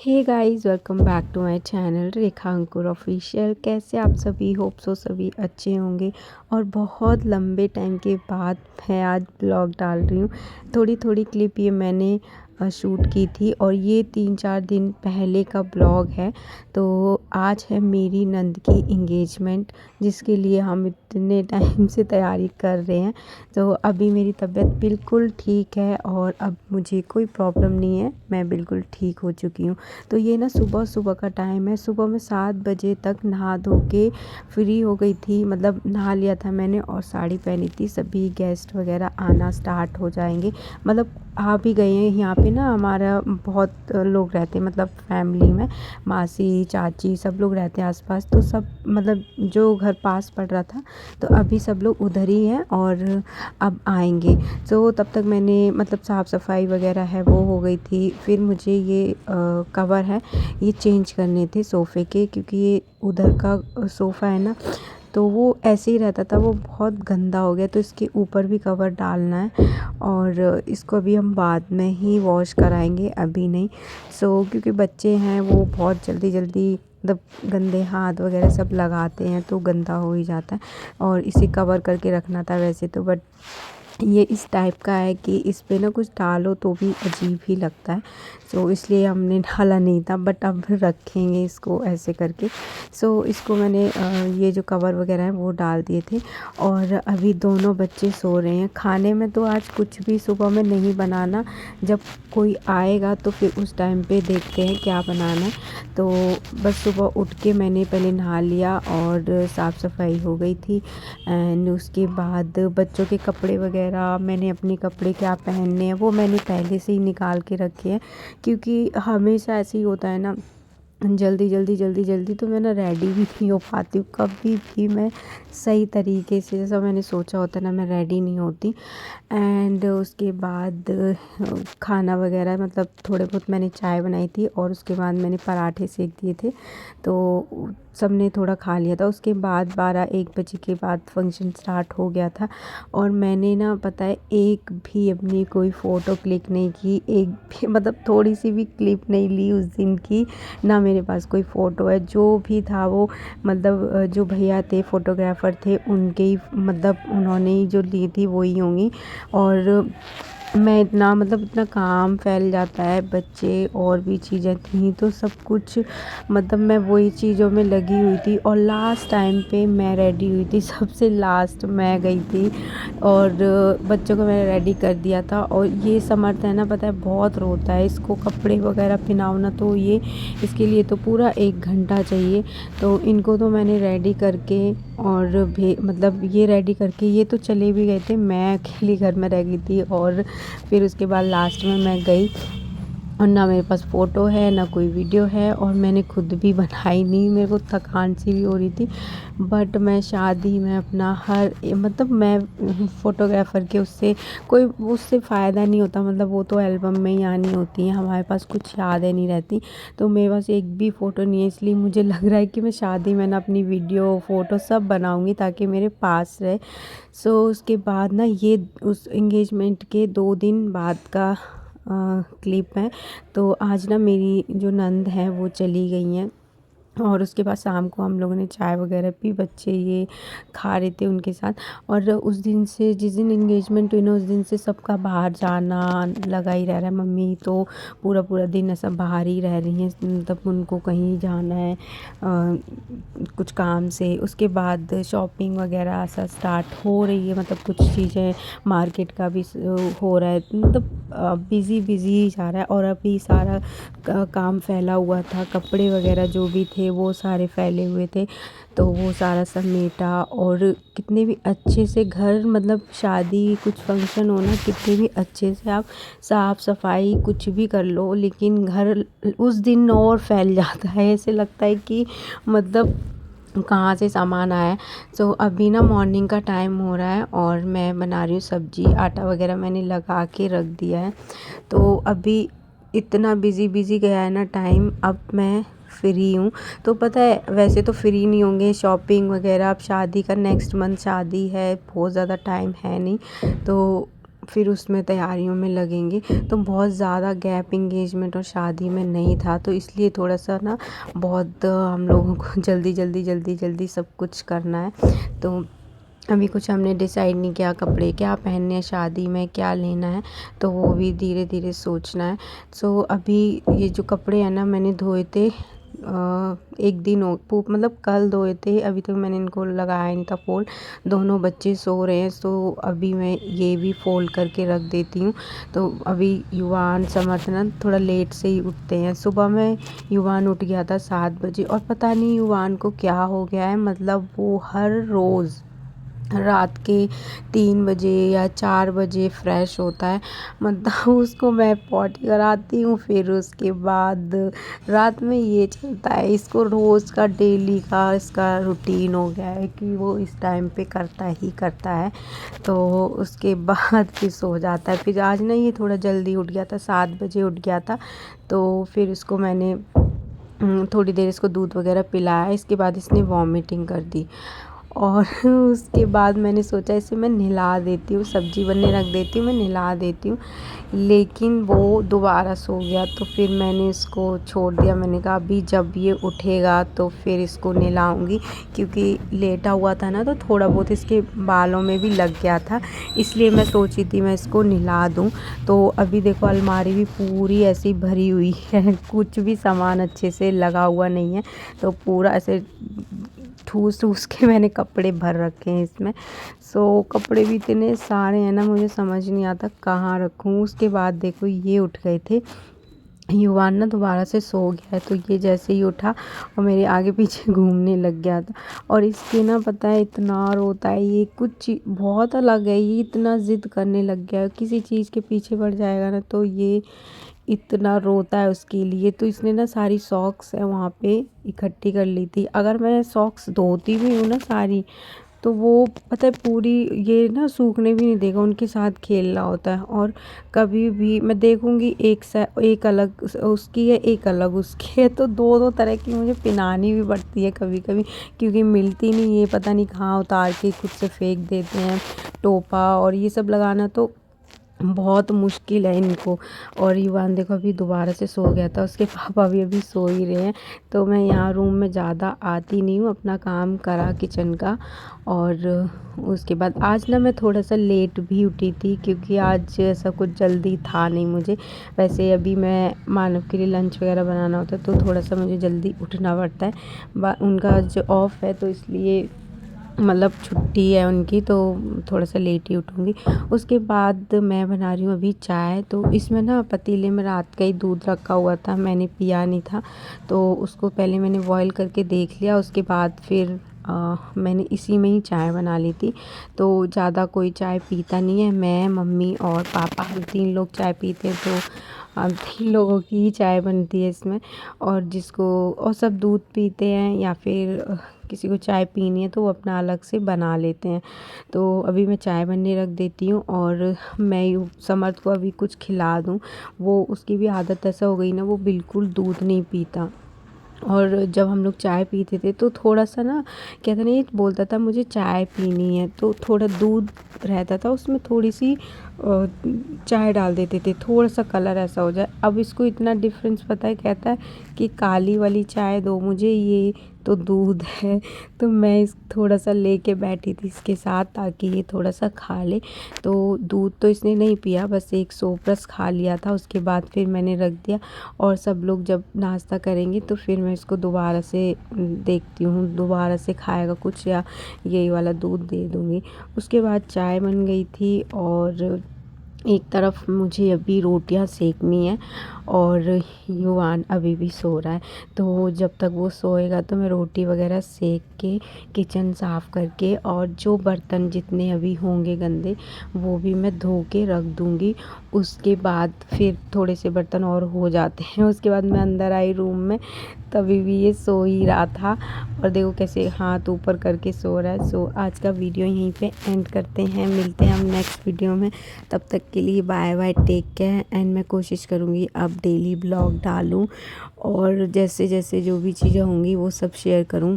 Hey guys, welcome back to my channel Rekha Ankur official. कैसे आप सभी? होप सो सभी अच्छे होंगे। और बहुत लंबे टाइम के बाद मैं आज ब्लॉग डाल रही हूँ। थोड़ी थोड़ी क्लिप ये मैंने शूट की थी और ये 3-4 दिन पहले का ब्लॉग है। तो आज है मेरी नंद की इंगेजमेंट, जिसके लिए हम इतने टाइम से तैयारी कर रहे हैं। तो अभी मेरी तबीयत बिल्कुल ठीक है और अब मुझे कोई प्रॉब्लम नहीं है, मैं बिल्कुल ठीक हो चुकी हूँ। तो ये ना सुबह सुबह का टाइम है। सुबह में 7 बजे तक नहा धो के फ्री हो गई थी, मतलब नहा लिया था मैंने और साड़ी पहनी थी। सभी गेस्ट वगैरह आना स्टार्ट हो जाएंगे, मतलब आ भी गए हैं। यहाँ पे ना हमारा बहुत लोग रहते हैं, मतलब फैमिली में मासी चाची सब लोग रहते हैं आसपास। तो सब मतलब जो घर पास पड़ रहा था, तो अभी सब लोग उधर ही हैं और अब आएंगे। तो तब तक मैंने मतलब साफ़ सफाई वगैरह है वो हो गई थी। फिर मुझे ये कवर है ये चेंज करने थे सोफ़े के, क्योंकि ये उधर का सोफ़ा है ना, तो वो ऐसे ही रहता था, वो बहुत गंदा हो गया। तो इसके ऊपर भी कवर डालना है और इसको अभी हम बाद में ही वॉश कराएंगे, अभी नहीं। क्योंकि बच्चे हैं वो बहुत जल्दी जल्दी मतलब गंदे हाथ वगैरह सब लगाते हैं, तो गंदा हो ही जाता है। और इसे कवर करके रखना था वैसे तो, बट ये इस टाइप का है कि इस पे ना कुछ डालो तो भी अजीब ही लगता है। इसलिए हमने डाला नहीं था, बट अब रखेंगे इसको ऐसे करके। इसको मैंने ये जो कवर वगैरह है वो डाल दिए थे। और अभी दोनों बच्चे सो रहे हैं। खाने में तो आज कुछ भी सुबह में नहीं बनाना, जब कोई आएगा तो फिर उस टाइम पे देखते हैं क्या बनाना है। तो बस सुबह उठ के मैंने पहले नहा लिया और साफ़ सफाई हो गई थी। एंड उसके बाद बच्चों के कपड़े वगैरह, मैंने अपने कपड़े क्या पहनने हैं वो मैंने पहले से ही निकाल के रखे हैं। क्योंकि हमेशा ऐसे ही होता है ना, जल्दी तो मैं ना रेडी भी नहीं हो पाती हूँ कभी भी। मैं सही तरीके से जैसा मैंने सोचा होता है ना, मैं रेडी नहीं होती। एंड उसके बाद खाना वगैरह मतलब थोड़े बहुत मैंने चाय बनाई थी और उसके बाद मैंने पराठे सेक दिए थे, तो सबने थोड़ा खा लिया था। उसके बाद 12-1 बजे के बाद फंक्शन स्टार्ट हो गया था। और मैंने ना पता है एक भी अपनी कोई फ़ोटो क्लिक नहीं की, एक भी मतलब थोड़ी सी भी क्लिप नहीं ली उस दिन की। ना मेरे पास कोई फ़ोटो है। जो भी था वो मतलब जो भैया थे फ़ोटोग्राफ़र थे उनके ही, मतलब उन्होंने ही जो ली थी वो ही होंगी। और मैं इतना मतलब इतना काम फैल जाता है, बच्चे और भी चीज़ें थी तो सब कुछ मतलब मैं वही चीज़ों में लगी हुई थी। और लास्ट टाइम पे मैं रेडी हुई थी, सबसे लास्ट मैं गई थी और बच्चों को मैंने रेडी कर दिया था। और ये समर्थ है ना, पता है बहुत रोता है, इसको कपड़े वगैरह पहनाओ ना तो ये इसके लिए तो पूरा 1 घंटा चाहिए। तो इनको तो मैंने रेडी करके और मतलब ये रेडी करके ये तो चले भी गए थे, मैं अकेली घर में रह गई थी। और फिर उसके बाद लास्ट में मैं गई और ना मेरे पास फ़ोटो है ना कोई वीडियो है, और मैंने खुद भी बनाई नहीं, मेरे को थकान सी भी हो रही थी। बट मैं शादी में अपना हर मतलब मैं फ़ोटोग्राफ़र के उससे फ़ायदा नहीं होता, मतलब वो तो एल्बम में ही आनी होती हैं, हमारे पास कुछ यादें नहीं रहती। तो मेरे पास एक भी फ़ोटो नहीं है, इसलिए मुझे लग रहा है कि मैं शादी में ना अपनी वीडियो फ़ोटो सब बनाऊँगी ताकि मेरे पास रहे। उसके बाद ना ये उस एंगेजमेंट के 2 दिन बाद का क्लिप है। तो आज ना मेरी जो नंद है वो चली गई हैं और उसके बाद शाम को हम लोगों ने चाय वगैरह पी, बच्चे ये खा रहे थे उनके साथ। और उस दिन से, जिस दिन एंगेजमेंट हुई ना, उस दिन से सबका बाहर जाना लगा ही रह रहा है। मम्मी तो पूरा पूरा दिन ऐसा बाहर ही रह रही हैं, मतलब उनको कहीं जाना है कुछ काम से। उसके बाद शॉपिंग वगैरह ऐसा स्टार्ट हो रही है, मतलब कुछ चीज़ें मार्केट का भी हो रहा है, मतलब बिज़ी जा रहा है। और अभी सारा काम फैला हुआ था, कपड़े वगैरह जो भी थे वो सारे फैले हुए थे, तो वो सारा समेटा। और कितने भी अच्छे से घर, मतलब शादी कुछ फंक्शन हो ना, कितने भी अच्छे से आप साफ़ सफाई कुछ भी कर लो, लेकिन घर उस दिन और फैल जाता है, ऐसे लगता है कि मतलब कहाँ से सामान आया है। अभी ना मॉर्निंग का टाइम हो रहा है और मैं बना रही हूँ सब्ज़ी, आटा वगैरह मैंने लगा के रख दिया है। तो अभी इतना बिज़ी गया है ना टाइम, अब मैं फ्री हूँ। तो पता है वैसे तो फ्री नहीं होंगे, शॉपिंग वगैरह, अब शादी का नेक्स्ट मंथ शादी है, बहुत ज़्यादा टाइम है नहीं। तो फिर उसमें तैयारियों में लगेंगे। तो बहुत ज़्यादा गैप एंगेजमेंट और शादी में नहीं था, तो इसलिए थोड़ा-सा ना बहुत हम लोगों को जल्दी सब कुछ करना है। तो अभी कुछ हमने डिसाइड नहीं किया कपड़े क्या पहनने हैं शादी में, क्या लेना है, तो वो भी धीरे-धीरे सोचना है। सो अभी ये जो कपड़े हैं ना मैंने धोए थे 1 दिन मतलब कल धोए थे, अभी तक मैंने इनको लगाया नहीं था फ़ोल्ड। दोनों बच्चे सो रहे हैं, सो अभी मैं ये भी फ़ोल्ड करके रख देती हूँ। तो अभी युवान, समर्थ ना थोड़ा लेट से ही उठते हैं। सुबह में युवान उठ गया था 7 बजे और पता नहीं युवान को क्या हो गया है, मतलब वो हर रोज़ रात के 3 बजे या 4 बजे फ्रेश होता है। मतलब उसको मैं पॉटी कराती हूँ, फिर उसके बाद रात में ये चलता है। इसको रोज़ का डेली का इसका रूटीन हो गया है कि वो इस टाइम पे करता ही करता है। तो उसके बाद फिर सो जाता है। फिर आज ना ये थोड़ा जल्दी उठ गया था, 7 बजे उठ गया था। तो फिर इसको मैंने थोड़ी देर इसको दूध वगैरह पिलाया, इसके बाद इसने वॉमिटिंग कर दी। और उसके बाद मैंने सोचा इसे मैं नहला देती हूँ, सब्ज़ी बनने रख देती हूँ, मैं नहला देती हूँ। लेकिन वो दोबारा सो गया, तो फिर मैंने इसको छोड़ दिया। मैंने कहा अभी जब ये उठेगा तो फिर इसको नहलाऊँगी, क्योंकि लेटा हुआ था ना तो थोड़ा बहुत इसके बालों में भी लग गया था, इसलिए मैं सोची थी मैं इसको नहला दूँ। तो अभी देखो अलमारी भी पूरी ऐसी भरी हुई है, कुछ भी सामान अच्छे से लगा हुआ नहीं है। तो पूरा ऐसे ठूस-ठूस के मैंने कपड़े भर रखे हैं इसमें। सो कपड़े भी इतने सारे हैं ना, मुझे समझ नहीं आता कहाँ रखूँ। उसके बाद देखो ये उठ गए थे, युवान ना दोबारा से सो गया है, तो ये जैसे ही उठा और मेरे आगे पीछे घूमने लग गया था। और इसके ना पता है इतना रोता है ये, कुछ बहुत अलग है ये, इतना ज़िद करने लग गया है, किसी चीज़ के पीछे पड़ जाएगा ना तो ये इतना रोता है उसके लिए। तो इसने ना सारी सॉक्स है वहाँ पे इकट्ठी कर ली थी। अगर मैं सॉक्स धोती भी हूँ ना सारी, तो वो पता है पूरी ये ना सूखने भी नहीं देगा, उनके साथ खेल रहा होता है। और कभी भी मैं देखूँगी एक अलग उसकी है, एक अलग उसकी है, तो 2-2 तरह की मुझे पिनानी भी पड़ती है कभी-कभी, क्योंकि मिलती नहीं है, पता नहीं कहाँ उतार के खुद से फेंक देते हैं। टोपा और ये सब लगाना तो बहुत मुश्किल है इनको। और युवान देखो अभी दोबारा से सो गया था, उसके पापा भी अभी सो ही रहे हैं। तो मैं यहाँ रूम में ज़्यादा आती नहीं हूँ, अपना काम करा किचन का। और उसके बाद आज ना मैं थोड़ा सा लेट भी उठी थी, क्योंकि आज ऐसा कुछ जल्दी था नहीं मुझे। वैसे अभी मैं मानव के लिए लंच वगैरह बनाना होता है, तो थोड़ा सा मुझे जल्दी उठना पड़ता है। उनका जो ऑफ है तो इसलिए मतलब छुट्टी है उनकी, तो थोड़ा सा लेट ही उठूँगी। उसके बाद मैं बना रही हूँ अभी चाय। तो इसमें ना पतीले में रात का ही दूध रखा हुआ था, मैंने पिया नहीं था, तो उसको पहले मैंने बॉयल करके देख लिया। उसके बाद फिर मैंने इसी में ही चाय बना ली थी। तो ज़्यादा कोई चाय पीता नहीं है, मैं, मम्मी और पापा हम 3 लोग चाय पीते हैं, तो 3 लोगों की ही चाय बनती है इसमें। और सब दूध पीते हैं, या फिर किसी को चाय पीनी है तो वो अपना अलग से बना लेते हैं। तो अभी मैं चाय बनने रख देती हूँ, और मैं समर्थ को अभी कुछ खिला दूँ। वो उसकी भी आदत ऐसा हो गई ना, वो बिल्कुल दूध नहीं पीता। और जब हम लोग चाय पीते थे तो थोड़ा-सा ना कहते नहीं बोलता था मुझे चाय पीनी है, तो थोड़ा दूध रहता था उसमें, थोड़ी-सी चाय डाल देते थे, थोड़ा-सा कलर ऐसा हो जाए। अब इसको इतना डिफ़रेंस पता है, कहता है कि काली वाली चाय दो मुझे, ये तो दूध है। तो मैं इस थोड़ा-सा लेके बैठी थी इसके साथ, ताकि ये थोड़ा-सा खा ले। तो दूध तो इसने नहीं पिया, बस एक सोफ़रस खा लिया था, उसके बाद फिर मैंने रख दिया। और सब लोग जब नाश्ता करेंगे तो फिर मैं इसको दोबारा से देखती हूँ, दोबारा से खाएगा कुछ या यही वाला दूध दे दूँगी। उसके बाद चाय बन गई थी, और एक तरफ मुझे अभी रोटियां सेकनी है, और युवान अभी भी सो रहा है। तो जब तक वो सोएगा तो मैं रोटी वगैरह सेक के किचन साफ़ करके, और जो बर्तन जितने अभी होंगे गंदे वो भी मैं धो के रख दूँगी। उसके बाद फिर थोड़े से बर्तन और हो जाते हैं, उसके बाद मैं अंदर आई रूम में, तभी भी ये सो ही रहा था। और देखो कैसे हाथ ऊपर करके सो रहा है। सो आज का वीडियो यहीं पे एंड करते हैं, मिलते हैं हम नेक्स्ट वीडियो में। तब तक के लिए bye bye, take care. And मैं कोशिश करूँगी अब डेली ब्लॉग डालूँ, और जैसे जैसे जो भी चीज़ें होंगी वो सब शेयर करूँ।